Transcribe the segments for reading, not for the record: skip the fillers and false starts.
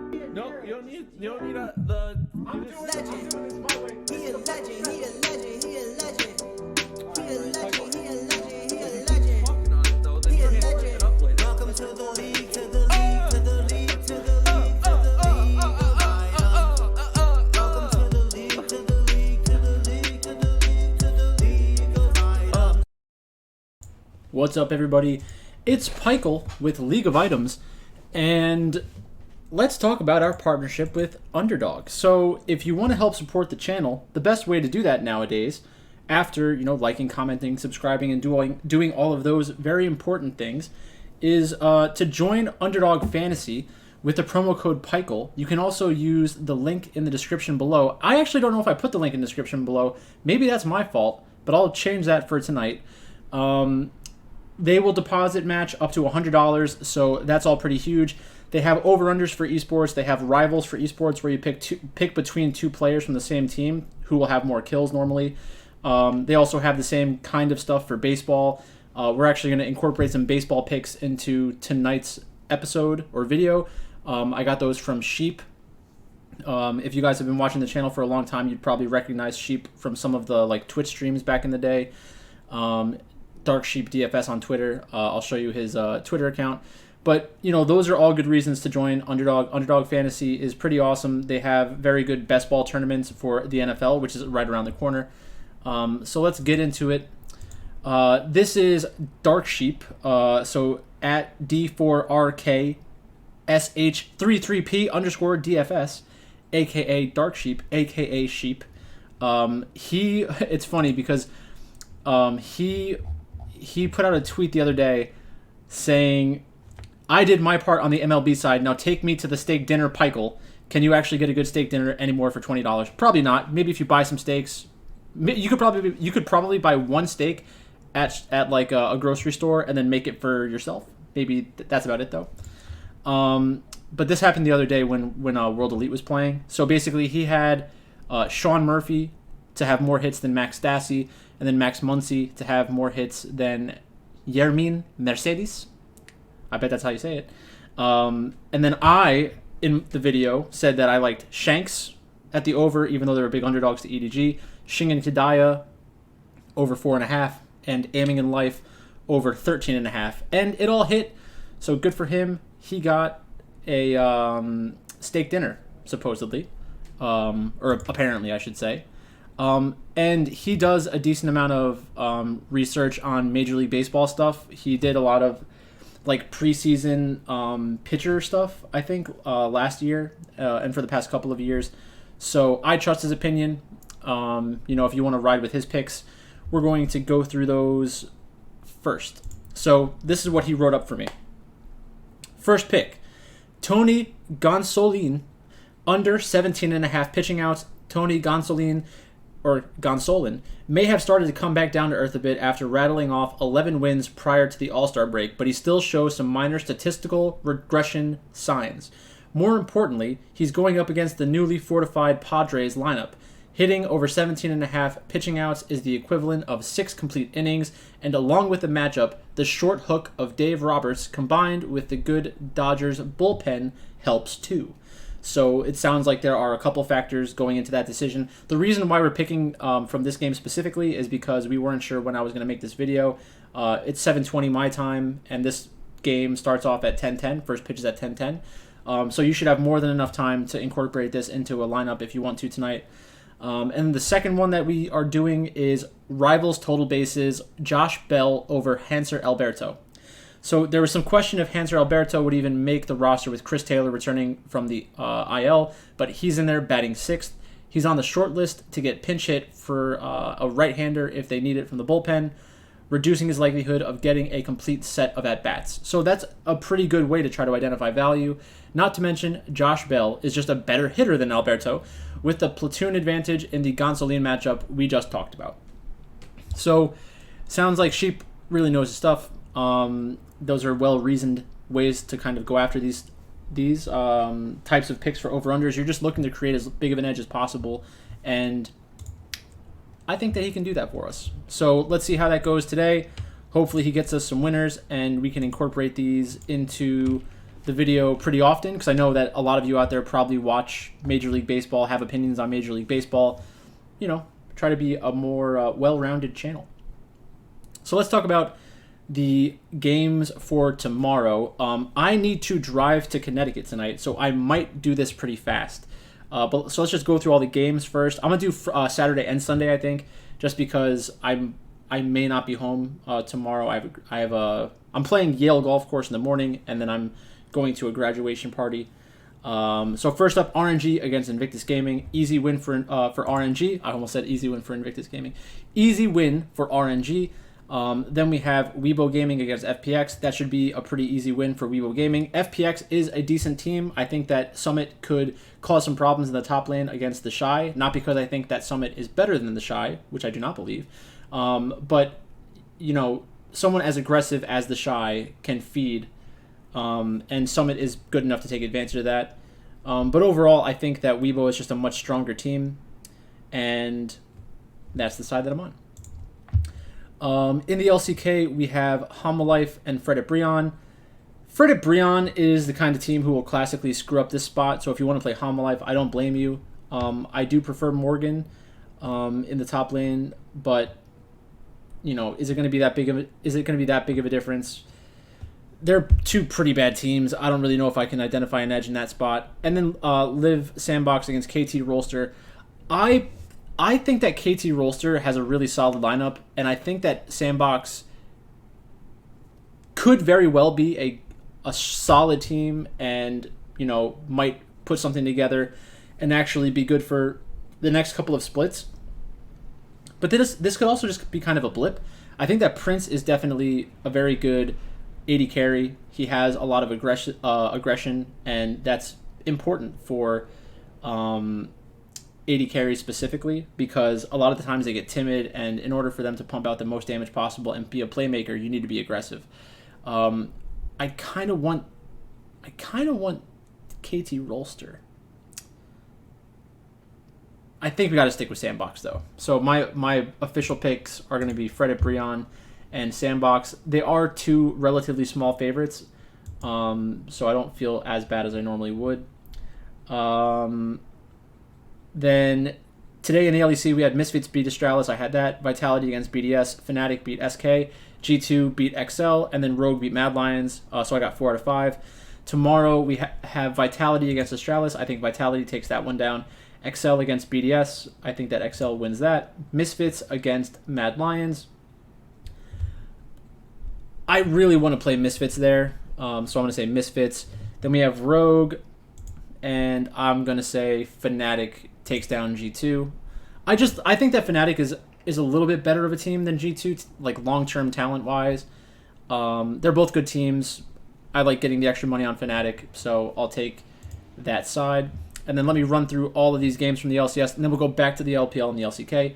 No, you don't need the. I'm doing this my way. He a legend, he a legend, he a legend. He a legend, he a legend, he a legend. Talking on it though, then He a you can't work it up legend. later. Welcome to the league, to the league, to the league, to the league, to the league of items. Welcome to the league, to the league, to the league, to the league, to the league of items. What's up, everybody? It's Pikel with League of Items, and let's talk about our partnership with Underdog. So, if you want to help support the channel, the best way to do that nowadays, after liking, commenting, subscribing, and doing all of those very important things, is to join Underdog Fantasy with the promo code Pikel. You can also use the link in the description below. I actually don't know if I put the link in the description below. Maybe that's my fault, but I'll change that for tonight. They will deposit match up to $100, so that's all pretty huge. They have over-unders for esports. They have rivals for esports where you pick between two players from the same team who will have more kills normally. They also have the same kind of stuff for baseball. We're actually going to incorporate some baseball picks into tonight's episode or video. I got those from Sheep. If you guys have been watching the channel for a long time, you'd probably recognize Sheep from some of the Twitch streams back in the day. Dark Sheep DFS on Twitter. I'll show you his Twitter account. But, those are all good reasons to join Underdog. Underdog Fantasy is pretty awesome. They have very good best ball tournaments for the NFL, which is right around the corner. So let's get into it. This is Dark Sheep. So at D4RKSH33P_DFS, a.k.a. Dark Sheep, a.k.a. Sheep. It's funny because he put out a tweet the other day saying, I did my part on the MLB side. Now take me to the steak dinner, Pikel. Can you actually get a good steak dinner anymore for $20? Probably not. Maybe if you buy some steaks, you could probably buy one steak at like a grocery store and then make it for yourself. Maybe that's about it though. But this happened the other day when World Elite was playing. So basically, he had Sean Murphy to have more hits than Max Stassi, and then Max Muncy to have more hits than Yermin Mercedes. I bet that's how you say it. And then I, in the video, said that I liked Shanks at the over, even though they were big underdogs to EDG. Shing and Kadaya over 4.5, and Aiming in Life over 13.5. And it all hit, so good for him. He got a steak dinner, supposedly. Or apparently, I should say. And he does a decent amount of research on Major League Baseball stuff. He did a lot of preseason pitcher stuff, I think, last year and for the past couple of years. So I trust his opinion. If you want to ride with his picks, we're going to go through those first. So this is what he wrote up for me. First pick, Tony Gonsolin, under 17.5 pitching outs. Tony Gonsolin may have started to come back down to earth a bit after rattling off 11 wins prior to the All-Star break, but he still shows some minor statistical regression signs. More importantly, he's going up against the newly fortified Padres lineup. Hitting over 17.5 pitching outs is the equivalent of 6 complete innings, and along with the matchup, the short hook of Dave Roberts combined with the good Dodgers bullpen helps too. So it sounds like there are a couple factors going into that decision. The reason why we're picking from this game specifically is because we weren't sure when I was going to make this video. It's 7:20 my time, and this game starts off at 10:10. First pitch is at 10:10. So you should have more than enough time to incorporate this into a lineup if you want to tonight. And the second one that we are doing is Rivals Total Bases, Josh Bell over Hanser Alberto. So there was some question if Hanser Alberto would even make the roster with Chris Taylor returning from the IL, but he's in there batting 6th. He's on the short list to get pinch hit for a right-hander if they need it from the bullpen, reducing his likelihood of getting a complete set of at-bats. So that's a pretty good way to try to identify value. Not to mention, Josh Bell is just a better hitter than Alberto, with the platoon advantage in the Gonsolin matchup we just talked about. So, sounds like Sheep really knows his stuff. Those are well-reasoned ways to kind of go after these types of picks for over-unders. You're just looking to create as big of an edge as possible, and I think that he can do that for us. So let's see how that goes today. Hopefully he gets us some winners, and we can incorporate these into the video pretty often because I know that a lot of you out there probably watch Major League Baseball, have opinions on Major League Baseball. Try to be a more well-rounded channel. So let's talk about the games for tomorrow. I need to drive to Connecticut tonight, so I might do this pretty fast. So let's just go through all the games first. I'm gonna do Saturday and Sunday, I think, just because I may not be home tomorrow. I'm playing Yale Golf Course in the morning, and then I'm going to a graduation party. So first up, RNG against Invictus Gaming. Easy win for RNG. I almost said easy win for Invictus Gaming. Easy win for RNG. Then we have Weibo Gaming against FPX. That should be a pretty easy win for Weibo Gaming. FPX is a decent team. I think that Summit could cause some problems in the top lane against the Shy. Not because I think that Summit is better than the Shy, which I do not believe. But, someone as aggressive as the Shy can feed. And Summit is good enough to take advantage of that. But overall, I think that Weibo is just a much stronger team. And that's the side that I'm on. In the LCK, we have Homolife and Fred at Brion. Fred at Brion is the kind of team who will classically screw up this spot. So if you want to play Homolife, I don't blame you. I do prefer Morgan in the top lane, but is it going to be that big of a difference? They're two pretty bad teams. I don't really know if I can identify an edge in that spot. And then Liv Sandbox against KT Rolster. I think that KT Rolster has a really solid lineup, and I think that Sandbox could very well be a solid team and, might put something together and actually be good for the next couple of splits. But this could also just be kind of a blip. I think that Prince is definitely a very good AD carry. He has a lot of aggression, and that's important for AD carries specifically, because a lot of the times they get timid, and in order for them to pump out the most damage possible and be a playmaker, you need to be aggressive. I kind of want KT Rolster. I think we got to stick with Sandbox though. So my official picks are going to be Fred at Brion and Sandbox. They are two relatively small favorites, so I don't feel as bad as I normally would. Then today in the LEC, we had Misfits beat Astralis. I had that. Vitality against BDS. Fnatic beat SK. G2 beat XL. And then Rogue beat Mad Lions. So I got 4 out of 5. Tomorrow we have Vitality against Astralis. I think Vitality takes that one down. XL against BDS. I think that XL wins that. Misfits against Mad Lions. I really want to play Misfits there. So I'm going to say Misfits. Then we have Rogue. And I'm going to say Fnatic takes down G2. I think that Fnatic is a little bit better of a team than G2, like long-term talent-wise. They're both good teams. I like getting the extra money on Fnatic, so I'll take that side. And then let me run through all of these games from the LCS, and then we'll go back to the LPL and the LCK.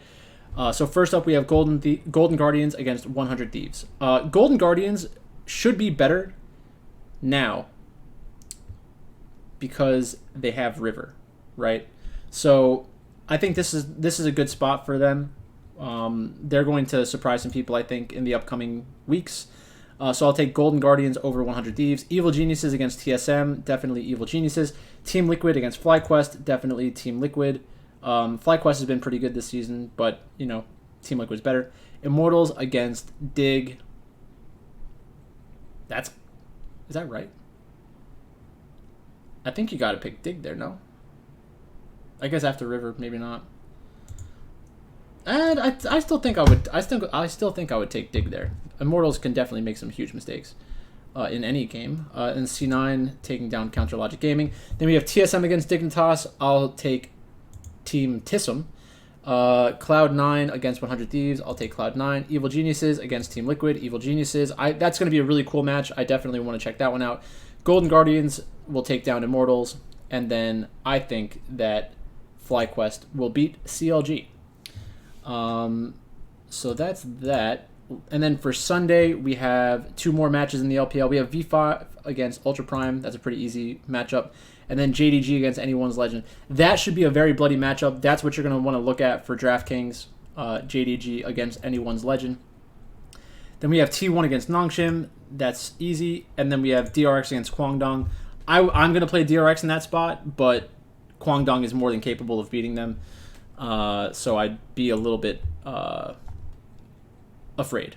So first up, we have Golden Guardians against 100 Thieves. Golden Guardians should be better now because they have River, right? So I think this is a good spot for them. They're going to surprise some people, I think, in the upcoming weeks. So I'll take Golden Guardians over 100 Thieves. Evil Geniuses against TSM, definitely Evil Geniuses. Team Liquid against FlyQuest, definitely Team Liquid. FlyQuest has been pretty good this season, but, Team Liquid's better. Immortals against Dig. Is that right? I think you got to pick Dig there, no? I guess after River, maybe not. And I still think I would. I still think I would take Dig there. Immortals can definitely make some huge mistakes in any game. And C9 taking down Counter Logic Gaming. Then we have TSM against Dignitas. I'll take Team Tissum. Cloud9 against 100 Thieves. I'll take Cloud9. Evil Geniuses against Team Liquid. Evil Geniuses. That's going to be a really cool match. I definitely want to check that one out. Golden Guardians will take down Immortals. And then I think that FlyQuest will beat CLG. So that's that. And then for Sunday, we have 2 more matches in the LPL. We have V5 against Ultra Prime. That's a pretty easy matchup. And then JDG against Anyone's Legend. That should be a very bloody matchup. That's what you're going to want to look at for Draftkings. JDG against Anyone's Legend. Then we have T1 against Nongshim. That's easy. And then we have DRX against Kwangdong. I'm going to play DRX in that spot, but Kwangdong is more than capable of beating them. So I'd be a little bit afraid.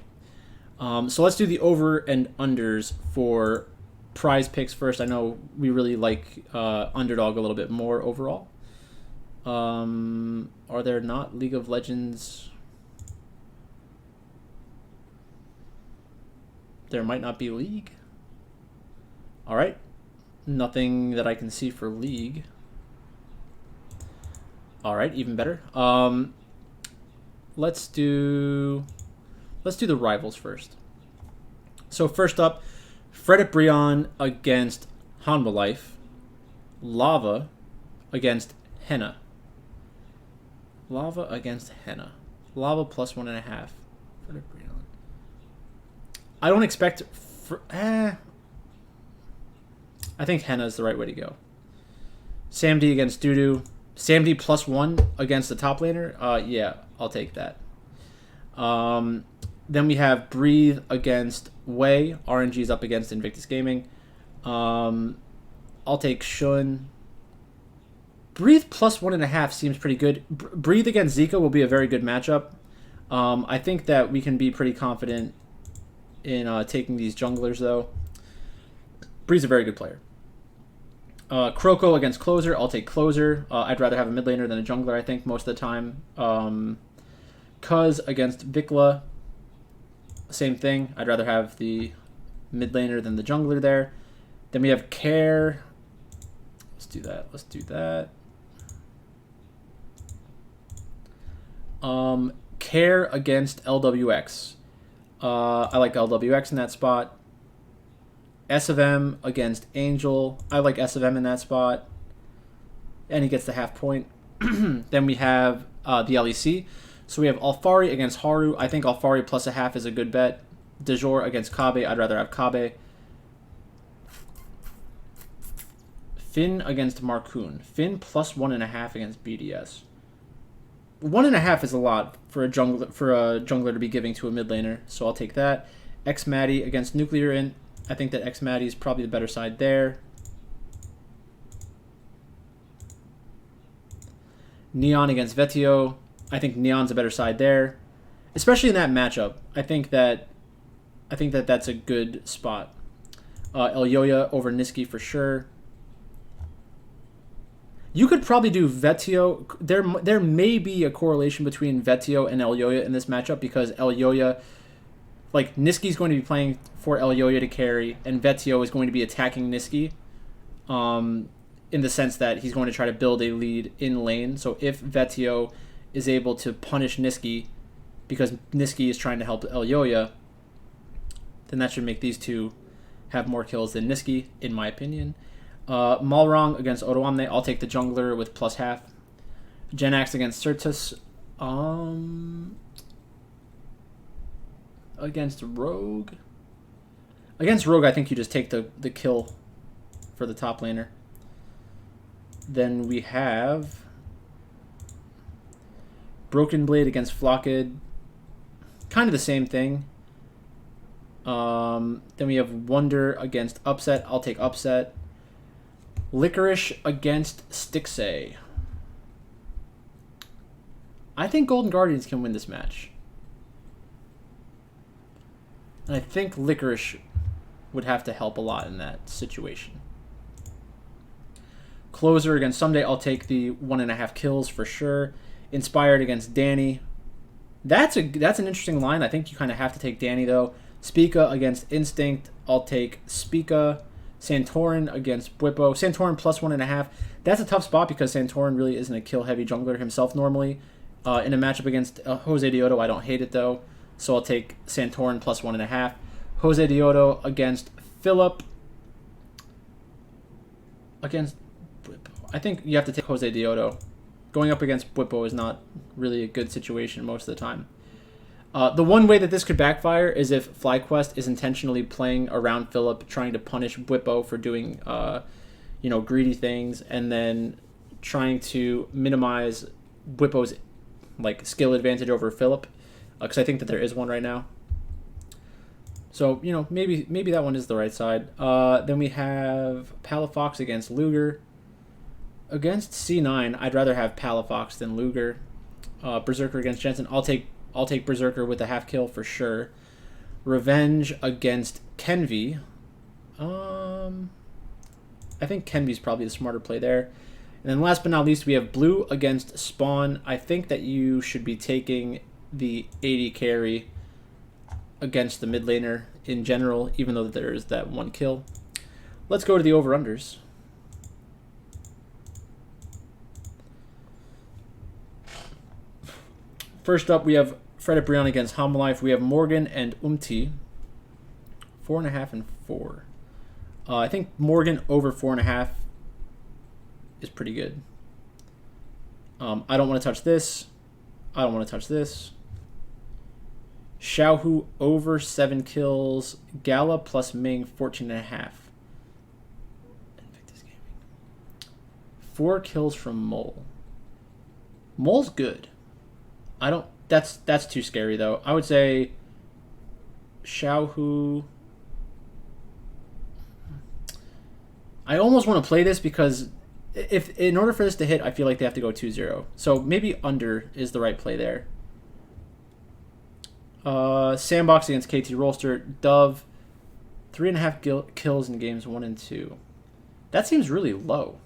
So let's do the over and unders for prize picks first. I know we really like Underdog a little bit more overall. Are there not League of Legends? There might not be League. All right. Nothing that I can see for League. All right, even better. Let's do the rivals first. So first up, Fredit Brion against Hanwha Life. Lava against Henna. Lava against Henna. Lava plus 1.5. Fredit Brion. I don't expect... I think Henna is the right way to go. Sam D against Dudu. Sam D plus 1 against the top laner. Yeah, I'll take that. Then we have Breathe against Wei. RNG is up against Invictus Gaming. I'll take Shun. Breathe plus 1.5 seems pretty good. Breathe against Zika will be a very good matchup. I think that we can be pretty confident in taking these junglers, though. Breeze's a very good player. Kroko against Closer. I'll take Closer. I'd rather have a mid laner than a jungler, I think, most of the time. Cuz against Vikla. Same thing. I'd rather have the mid laner than the jungler there. Then we have Care. Let's do that. Care against LWX. I like LWX in that spot. S of M against Angel. I like S of M in that spot. And he gets the half point. Then we have the LEC. So we have Alfari against Haru. I think Alfari plus a half is a good bet. Dejor against Kabe. I'd rather have Kabe. Finn against Markoon. Finn plus 1.5 against BDS. 1.5 is a lot for a jungler to be giving to a mid laner, so I'll take that. X Maddie against Nuclear Int. I think that X Maddie is probably the better side there. Neon against Vetio. I think Neon's a better side there, especially in that matchup. I think that that's a good spot. Elyoya over Niski for sure. You could probably do Vetio. There may be a correlation between Vetio and Elyoya in this matchup because Elyoya, like Niski's going to be playing for Elyoya to carry, and Vetio is going to be attacking Niski. In the sense that he's going to try to build a lead in lane. So if Vetio is able to punish Niski because Niski is trying to help Elyoya, then that should make these two have more kills than Niski, in my opinion. Malrong against Odoamne. I'll take the jungler with plus half. Genax against Certus. Against Rogue. Against Rogue, I think you just take the kill for the top laner. Then we have Broken Blade against Flocked. Kind of the same thing. Then we have Wonder against Upset. I'll take Upset. Licorice against Stixay. I think Golden Guardians can win this match. And I think Licorice would have to help a lot in that situation. Closer against Someday. I'll take the 1.5 kills for sure. Inspired against Danny. That's an interesting line. I think you kind of have to take Danny, though. Spica against Instinct. I'll take Spica. Santorin against Bwipo. Santorin plus 1.5. That's a tough spot because Santorin really isn't a kill-heavy jungler himself normally. In a matchup against Jose Diodo, I don't hate it, though. So I'll take Santorin plus 1.5. Jose Diodo against Philip. Against Bwipo. I think you have to take Jose Diodo. Going up against Bwipo is not really a good situation most of the time. The one way that this could backfire is if FlyQuest is intentionally playing around Philip, trying to punish Bwipo for doing, greedy things, and then trying to minimize Bwipo's skill advantage over Philip, because I think that there is one right now. So, you know, maybe that one is the right side. Then we have Palafox against Luger. Against C9, I'd rather have Palafox than Luger. Berserker against Jensen. I'll take Berserker with a half kill for sure. Revenge against Kenvi. I think Kenvi's probably the smarter play there. And then last but not least, we have Blue against Spawn. I think that you should be taking the 80 carry against the mid laner in general, even though there is that one kill. Let's go to the over-unders. First up, we have Fred Brion against Homalife. We have Morgan and Umti. 4.5 and 4. I think Morgan over 4.5 is pretty good. I don't want to touch this. I don't want to touch this. Xiaohu over 7 kills. Gala plus Ming 14.5. 4 kills from Mole. Mole's good. I don't. That's too scary though. I would say Xiaohu. I almost want to play this because if in order for this to hit, I feel like they have to go 2-0. So maybe under is the right play there. Sandbox against KT Rolster. Dove, 3.5 kills in games 1 and 2. That seems really low.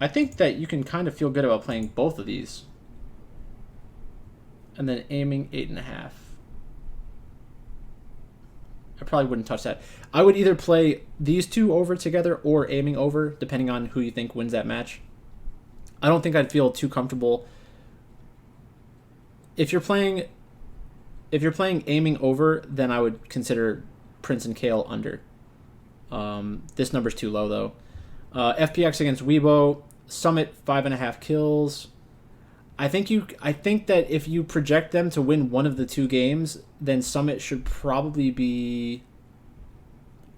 I think that you can kind of feel good about playing both of these. And then aiming 8.5. I probably wouldn't touch that. I would either play these two over together or aiming over, depending on who you think wins that match. I don't think I'd feel too comfortable. If you're playing aiming over, then I would consider Prince and Kale under. This number's too low though. FPX against Weibo. Summit 5.5 kills. I think that if you project them to win one of the two games, then Summit should probably be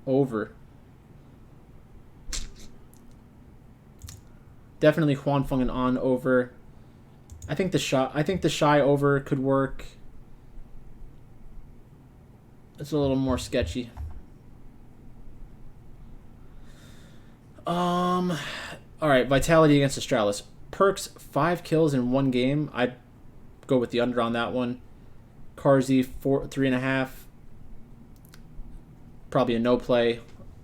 over. Definitely Huanfeng and On over. I think the Shy over could work. It's a little more sketchy. All right, Vitality against Astralis. Perks 5 kills in 1 game. I'd go with the under on that one. Karzi 3.5. Probably a no play.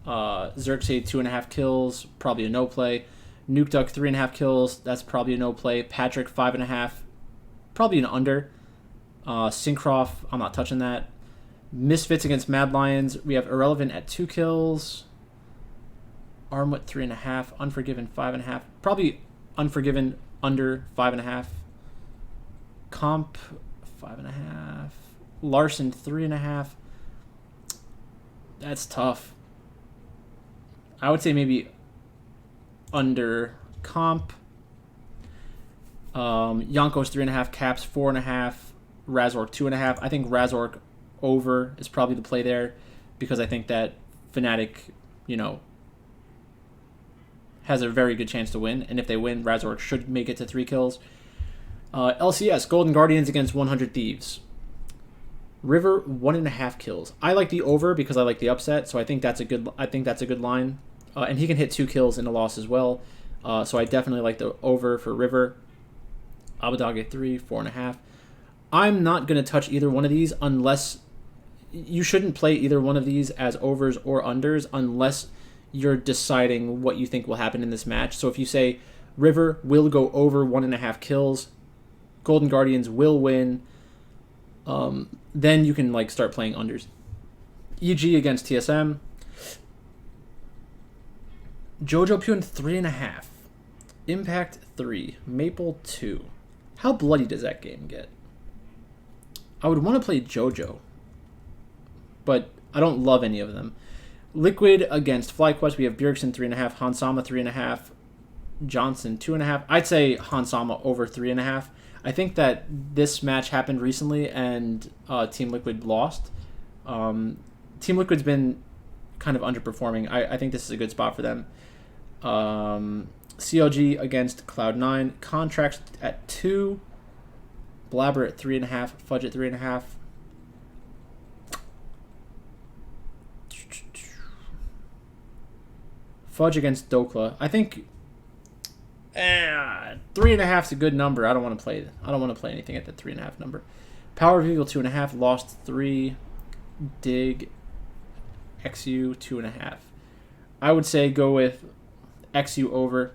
Xerxes 2.5 kills. Probably a no play. Nuke Duck 3.5 kills. That's probably a no play. Patrick 5.5. Probably an under. Syncroft, I'm not touching that. Misfits against Mad Lions. We have Irrelevant at 2 kills. Armwit 3.5. Unforgiven 5.5. Probably Unforgiven under 5.5. Comp 5.5. Larson 3.5. That's tough. I would say maybe under Comp. Yonkos 3.5. Caps 4.5. Razork 2.5. I think Razork over is probably the play there because I think that Fnatic, has a very good chance to win, and if they win, Razork should make it to 3 kills. LCS, Golden Guardians against 100 Thieves. River 1.5 kills. I like the over because I like the upset, so I think that's a good line. And he can hit 2 kills in a loss as well. So I definitely like the over for River. Abadage 3, 4.5. I'm not going to touch either one of these unless you shouldn't play either one of these as overs or unders unless you're deciding what you think will happen in this match. So if you say River will go over 1.5 kills, Golden Guardians will win, then you can start playing unders. EG against TSM. Jojo Pyun 3.5. Impact 3. Maple 2. How bloody does that game get? I would want to play Jojo, but I don't love any of them. Liquid against FlyQuest. We have Bjergsen 3.5, Hansama 3.5, Johnson 2.5. I'd say Hansama over 3.5. I think that this match happened recently and Team Liquid lost. Team Liquid's been kind of underperforming. I think this is a good spot for them. CLG against Cloud9. Contracts at 2. Blabber at 3.5. Fudge at 3.5. Fudge against Dokla. I think 3.5 is a good number. I don't want to play anything at the 3.5 number. Power of Evil 2.5. Lost 3. Dig. XU 2.5. I would say go with XU over,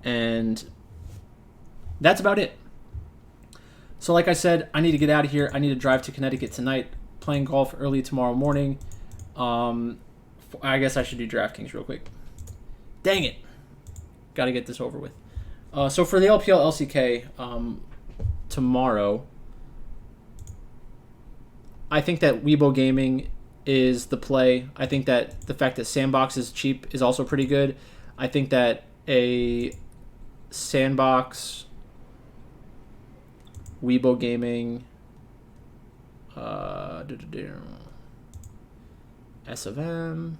and that's about it. So like I said, I need to get out of here. I need to drive to Connecticut tonight, playing golf early tomorrow morning. I guess I should do Draftkings real quick. Dang it. Got to get this over with. So for the LPL LCK tomorrow, I think that Weibo Gaming is the play. I think that the fact that Sandbox is cheap is also pretty good. I think that a Sandbox, Weibo Gaming, S of M,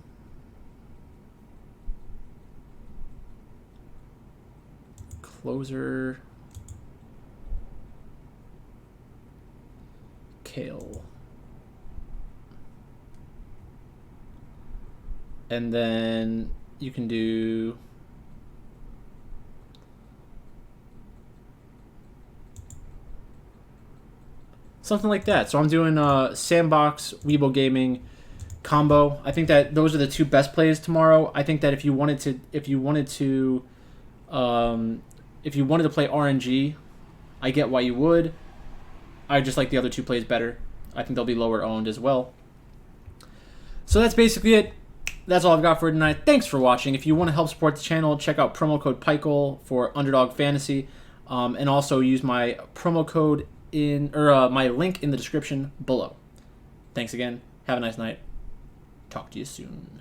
Closer, Kale, and then you can do something like that. So I'm doing Sandbox, Weibo Gaming combo. I think that those are the two best plays tomorrow. I think that if you wanted to play RNG, I get why you would. I just like the other two plays better. I think they'll be lower owned as well. So that's basically it. That's all I've got for tonight. Thanks for watching. If you want to help support the channel, check out promo code Pikel for Underdog Fantasy, and also use my promo code my link in the description below. Thanks again. Have a nice night. Talk to you soon.